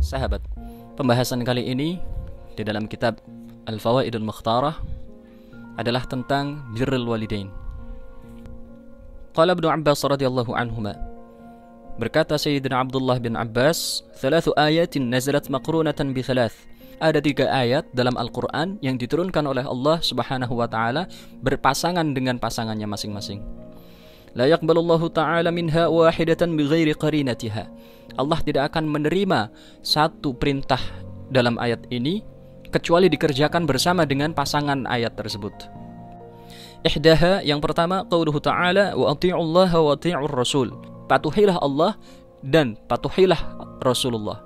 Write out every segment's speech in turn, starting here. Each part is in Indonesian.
Sahabat, pembahasan kali ini di dalam kitab Al-Fawaidul Mukhtarah adalah tentang birrul walidain. Qala Ibnu Abbas radhiyallahu anhuma, berkata Sayyidina Abdullah bin Abbas, "Thalathu ayatin nazalat maqrunatan bi thalath." Ada 3 ayat dalam Al-Quran yang diturunkan oleh Allah Subhanahu wa ta'ala berpasangan dengan pasangannya masing-masing. La yaqbalullahu ta'ala minha wahidatan bighairi qarinatiha. Allah tidak akan menerima satu perintah dalam ayat ini kecuali dikerjakan bersama dengan pasangan ayat tersebut. Ihdaha, yang pertama, qauluhu ta'ala wa ati'ullaha wa ati'ur rasul. Patuhilah Allah dan patuhilah Rasulullah.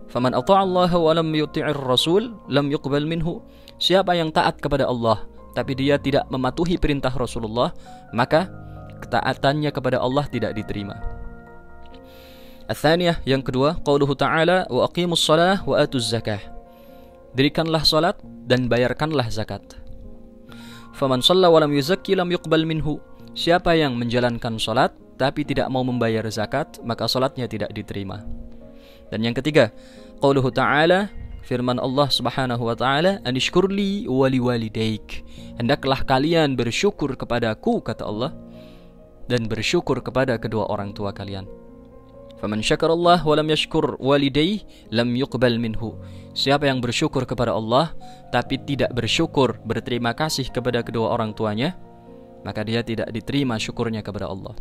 Faman ata'allaha wa lam yuti'ir rasul lam yuqbal minhu. Siapa yang taat kepada Allah tapi dia tidak mematuhi perintah Rasulullah, maka ketaatannya kepada Allah tidak diterima. Ats-tsaniyah, yang kedua, qauluhu ta'ala wa aqimus shalah wa atuz zakah. Dirikanlah salat dan bayarkanlah zakat. Faman shalla wa lam yuzakki lam yuqbal minhu. Siapa yang menjalankan salat tapi tidak mau membayar zakat, maka salatnya tidak diterima. Dan yang ketiga, qauluhu ta'ala, firman Allah Subhanahu wa ta'ala, anishkurli wa liwalidaik. Hendaklah kalian bersyukur kepadaku, kata Allah, dan bersyukur kepada kedua orang tua kalian. Faman syakarallah wa lam yashkur walidayhi lam yuqbal minhu. Siapa yang bersyukur kepada Allah tapi tidak bersyukur, berterima kasih kepada kedua orang tuanya, maka dia tidak diterima syukurnya kepada Allah.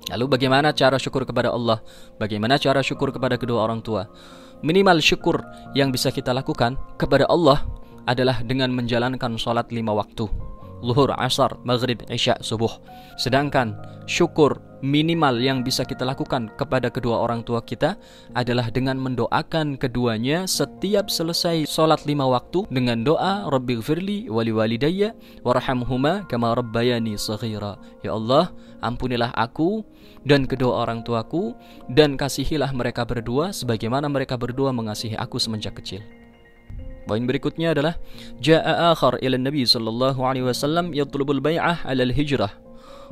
Lalu bagaimana cara syukur kepada Allah? Bagaimana cara syukur kepada kedua orang tua? Minimal syukur yang bisa kita lakukan kepada Allah adalah dengan menjalankan sholat 5 waktu, Zuhur, Asar, Maghrib, Isya, Subuh. Sedangkan syukur minimal yang bisa kita lakukan kepada kedua orang tua kita adalah dengan mendoakan keduanya setiap selesai sholat 5 waktu dengan doa Rabbighfirli wali walidayya warhamhuma kama rabbayani shaghira. Ya Allah, ampunilah aku dan kedua orang tuaku dan kasihilah mereka berdua sebagaimana mereka berdua mengasihi aku semenjak kecil. Poin berikutnya adalah jaa akhar ila Nabi sallallahu alaihi wasallam yatlubul bai'ah 'ala al-hijrah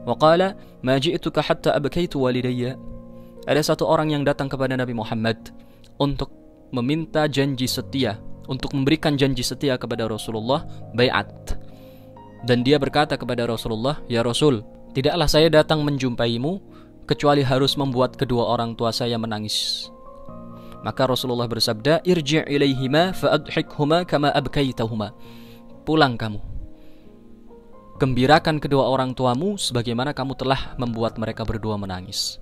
wa qala ma ji'tuka hatta abkaitu walidayya. Ada satu orang yang datang kepada Nabi Muhammad untuk meminta janji setia, untuk memberikan janji setia kepada Rasulullah, bai'at. Dan dia berkata kepada Rasulullah, "Ya Rasul, tidaklah saya datang menjumpaimu kecuali harus membuat kedua orang tua saya menangis." Maka Rasulullah bersabda, "Irji' ilaihima fa'adhikhuma kama abkaitahuma." Pulang kamu, gembirakan kedua orang tuamu sebagaimana kamu telah membuat mereka berdua menangis.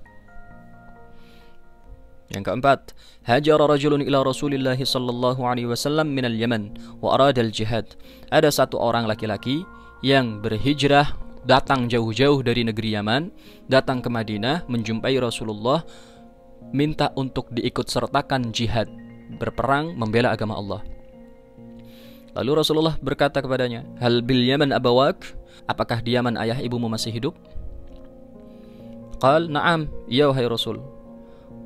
Yang keempat, hajara rajulun ila Rasulillah sallallahu alaihi wasallam min al-Yaman wa arada al-jihad. Ada satu orang laki-laki yang berhijrah, datang jauh-jauh dari negeri Yaman, datang ke Madinah menjumpai Rasulullah, minta untuk diikut sertakan jihad, berperang membela agama Allah. Lalu Rasulullah berkata kepadanya, "Hal bil Yaman abawak?" Apakah di Yaman ayah ibumu masih hidup? Qal, "Na'am, ya wahai Rasul."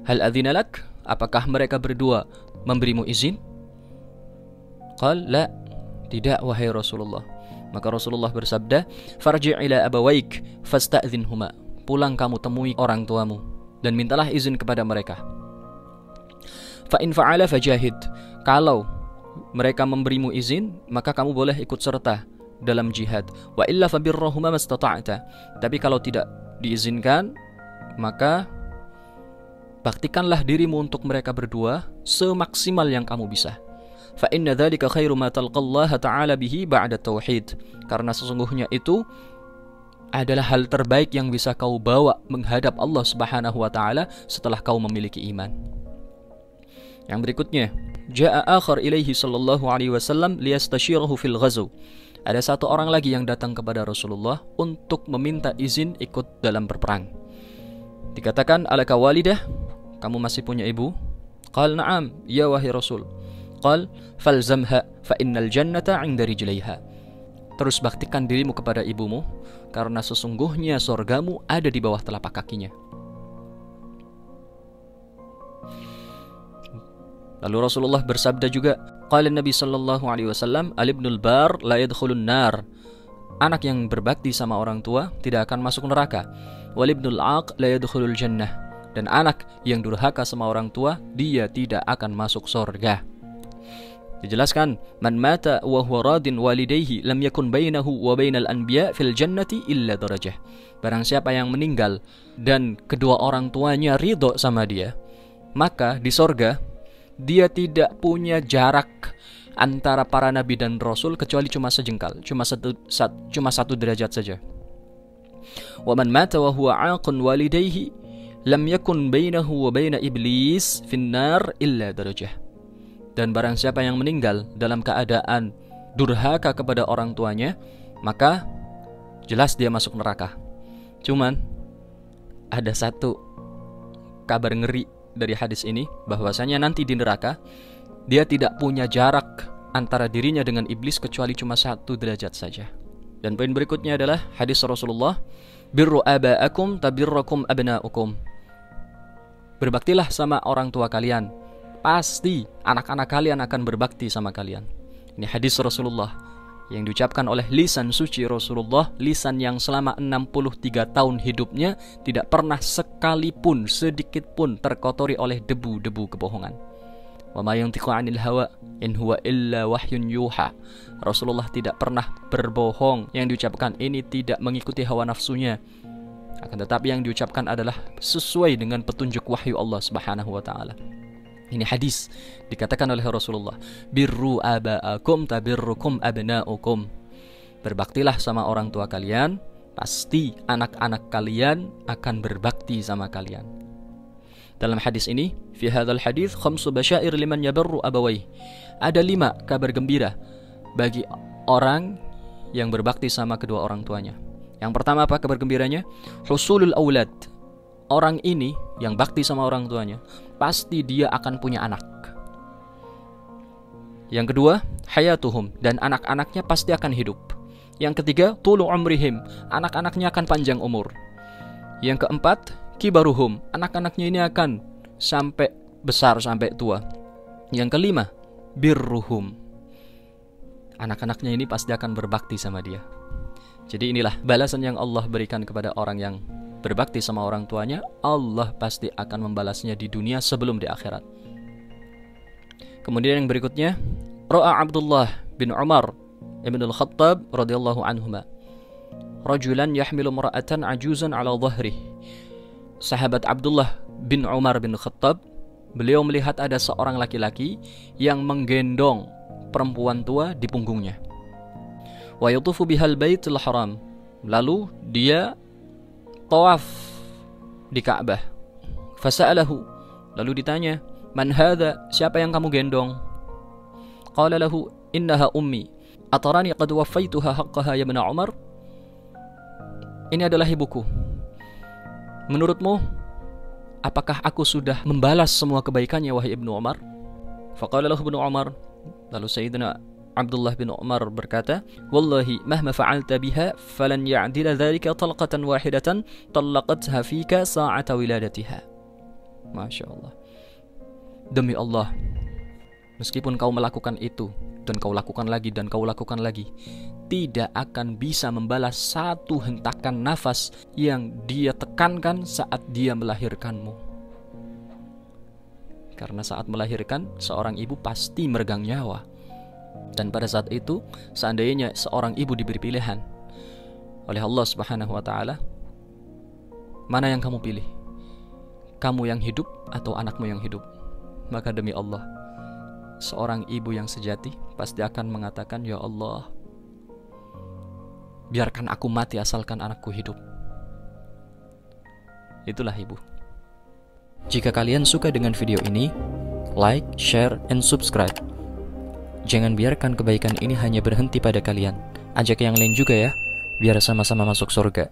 "Hal adzina lak?" Apakah mereka berdua memberimu izin? Qal, "La." Tidak wahai Rasulullah. Maka Rasulullah bersabda, "Farji' ila abawaik fasta'dzinhuma." Pulang kamu temui orang tuamu dan mintalah izin kepada mereka. Fa in fa'ala fajahid. Kalau mereka memberimu izin, maka kamu boleh ikut serta dalam jihad. Wa illa fabirrahuma mastata'ta. Tapi kalau tidak diizinkan, maka baktikanlah dirimu untuk mereka berdua semaksimal yang kamu bisa. Fa inna dzalika khairu ma talqallaha ta'ala bihi ba'da tauhid. Karena sesungguhnya itu adalah hal terbaik yang bisa kau bawa menghadap Allah Subhanahu wa ta'ala setelah kau memiliki iman. Yang berikutnya, jaa akhar ilaihi sallallahu alaihi wasallam liyastashirahu fil ghazw. Ada satu orang lagi yang datang kepada Rasulullah untuk meminta izin ikut dalam berperang. Dikatakan, "Alaka walidah?" Kamu masih punya ibu? Qal, "Na'am, ya wahai Rasul." Qal, "Falzamha fa innal jannata 'inda rijlaiha." Terus baktikan dirimu kepada ibumu, karena sesungguhnya surgamu ada di bawah telapak kakinya. Lalu Rasulullah bersabda juga, qala Nabi sallallahu alaihi wasallam, "Al-ibnul bar la yadkhulun nar." Anak yang berbakti sama orang tua tidak akan masuk neraka. "Wal ibnul aq la yadkhulul jannah." Dan anak yang durhaka sama orang tua, dia tidak akan masuk surga. Dijelaskan, man mata wa huwa radin walidayhi lam yakun bainahu wa bainal anbiya fil jannati illa darajah. Barang siapa yang meninggal dan kedua orang tuanya ridho sama dia, maka di surga dia tidak punya jarak antara para nabi dan rasul kecuali cuma sejengkal, cuma satu derajat saja. Wa man mata wa huwa aqun walidayhi lam yakun bainahu wa baina iblis finnar illa darajah. Dan barang siapa yang meninggal dalam keadaan durhaka kepada orang tuanya, maka jelas dia masuk neraka. Cuman ada satu kabar ngeri dari hadis ini, bahwasanya nanti di neraka dia tidak punya jarak antara dirinya dengan iblis kecuali cuma 1 derajat saja. Dan poin berikutnya adalah hadis Rasulullah, birru aba'akum tabirrakum abna'ukum. Berbaktilah sama orang tua kalian, pasti anak-anak kalian akan berbakti sama kalian. Ini hadis Rasulullah yang diucapkan oleh lisan suci Rasulullah, lisan yang selama 63 tahun hidupnya tidak pernah sekalipun, sedikit pun terkotori oleh debu-debu kebohongan. Wa ma yantiqu 'anil hawa in huwa illa wahyun yuha. Rasulullah tidak pernah berbohong, yang diucapkan ini tidak mengikuti hawa nafsunya, akan tetapi yang diucapkan adalah sesuai dengan petunjuk wahyu Allah Subhanahu wa taala. Ini hadis dikatakan oleh Rasulullah, birru aba'akum tabirrukum abna'ukum. Berbaktilah sama orang tua kalian, pasti anak-anak kalian akan berbakti sama kalian. Dalam hadis ini, fi hadzal hadis 5 basyair liman yabarru abawayh. Ada 5 kabar gembira bagi orang yang berbakti sama kedua orang tuanya. Yang pertama apa kabar gembiranya? Husulul aulad. Orang ini yang bakti sama orang tuanya, pasti dia akan punya anak. Yang kedua, hayatuhum, dan anak-anaknya pasti akan hidup. Yang ketiga, tulu umrihim, anak-anaknya akan panjang umur. Yang keempat, kibaruhum, anak-anaknya ini akan sampai besar, sampai tua. Yang kelima, birruhum, anak-anaknya ini pasti akan berbakti sama dia. Jadi inilah balasan yang Allah berikan kepada orang yang berbakti sama orang tuanya. Allah pasti akan membalasnya di dunia sebelum di akhirat. Kemudian yang berikutnya, Ra'a Abdullah bin Umar ibn al-Khattab radhiyallahu anhuma rajulan yahmilu mar'atan ajuzan ala dhahrih. Sahabat Abdullah bin Umar bin Khattab, beliau melihat ada seorang laki-laki yang menggendong perempuan tua di punggungnya. Wa yatufu bihal baitul haram, lalu dia tawaf di Ka'bah. Fasa'alahu, lalu ditanya, man hadha, siapa yang kamu gendong? Qala lahu, innaha ummi, atarani qad wafaituha haqqaha ya ibn Umar. Ini adalah ibuku. Menurutmu, apakah aku sudah membalas semua kebaikannya wahai Ibnu Umar? Faqala lahu Ibnu Umar, lalu Sayyidina Abdullah bin Umar berkata, wallahi mahma fa'alta biha falan ya'dila dhalika talqatan wahidatan talaqatha fika sa'ata wiladatiha. Masya Allah. Demi Allah, meskipun kau melakukan itu, dan kau lakukan lagi, dan kau lakukan lagi, tidak akan bisa membalas satu hentakan nafas yang dia tekankan saat dia melahirkanmu. Karena saat melahirkan, seorang ibu pasti meregang nyawa. Dan pada saat itu, seandainya seorang ibu diberi pilihan oleh Allah Subhanahu wa ta'ala, mana yang kamu pilih? Kamu yang hidup atau anakmu yang hidup? Maka demi Allah, seorang ibu yang sejati pasti akan mengatakan, ya Allah, biarkan aku mati asalkan anakku hidup. Itulah ibu. Jika kalian suka dengan video ini, like, share, and subscribe. Jangan biarkan kebaikan ini hanya berhenti pada kalian. Ajak yang lain juga ya, biar sama-sama masuk surga.